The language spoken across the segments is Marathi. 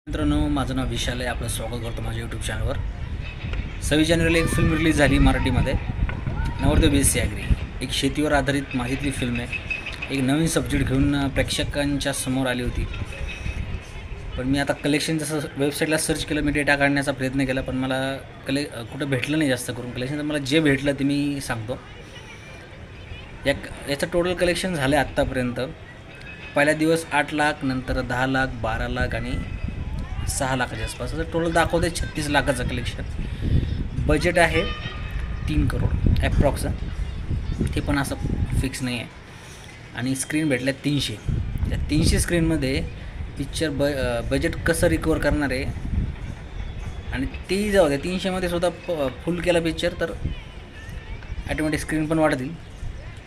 मित्रांनो, माझं नाव विशाल आहे. आपलं स्वागत करतो माझ्या यूट्यूब चॅनलवर. 26 जानेवारीला एक फिल्म रिलीज झाली मराठीमध्ये, नवरदेव बेसी ॲग्री. एक शेतीवर आधारित माहितीतली फिल्म आहे. एक नवीन सब्जेक्ट घेऊन प्रेक्षकांच्या समोर आली होती. पण मी आता कलेक्शन जसं वेबसाईटला सर्च केलं, मी डेटा काढण्याचा प्रयत्न केला, पण मला कुठं भेटलं नाही जास्त करून कलेक्शन. तर मला जे भेटलं ते मी सांगतो. याचं टोटल कलेक्शन झालं आहे आत्तापर्यंत. पहिला दिवस 8 लाख, नंतर 10 लाख, 12 लाख आणि 6 लाखाच्या आसपास. असं टोटल दाखवते 36 लाखाचं कलेक्शन. बजेट आहे 3 करोड ॲप्रॉक्स. ते पण असं फिक्स नाही आहे. आणि स्क्रीन भेटल्या 300. त्या 300 स्क्रीनमध्ये पिक्चर बजेट कसं रिकवर करणार आहे. आणि तेही जाऊ द्या, 300मध्ये सुद्धा फुल केला पिक्चर तर ॲटोमॅटिक स्क्रीन पण वाढतील.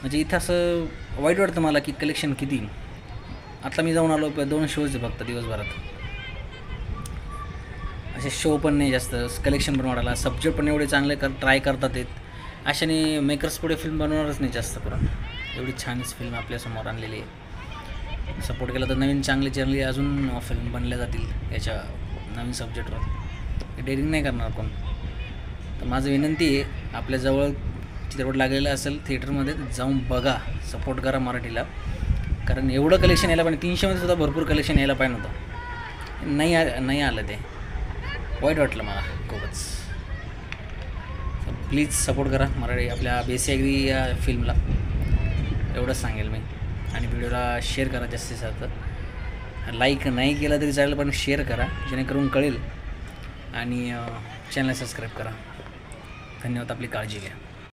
म्हणजे इथं असं वाईट वाटतं मला की कलेक्शन किती. आता मी जाऊन आलो 2 शोज फक्त दिवसभरात. असे शो पण नाही जास्त, कलेक्शन पण वाढायला, सब्जेक्ट पण एवढे चांगले ट्राय करतात आहेत. अशाने मेकर्स पुढे फिल्म बनवणारच नाही जास्त करून. एवढी छानच फिल्म आपल्यासमोर आणलेली आहे. सपोर्ट केला तर नवीन चांगली अजून फिल्म बनल्या जातील याच्या नवीन सब्जेक्टवर. डेअरिंग नाही करणार कोण. तर माझं विनंती आहे, आपल्याजवळ चित्रपट लागलेला असेल थिएटरमध्ये जाऊन बघा, सपोर्ट करा मराठीला. कारण एवढं कलेक्शन यायला पाहिजे. 300मध्ये सुद्धा भरपूर कलेक्शन यायला पाहिजे नव्हतं. नाही आलं ते. वाईट वाटलं मला खूपच. प्लीज सपोर्ट करा मराठी आपल्या बेसी ॲग्री या फिल्मला, एवढंच सांगेल मी. आणि व्हिडिओला शेअर करा जास्तीत जास्त. लाईक नाही केलं तरी चालेल, पण शेअर करा जेणेकरून कळेल. आणि चॅनलला सबस्क्राईब करा. धन्यवाद. आपली काळजी घ्या.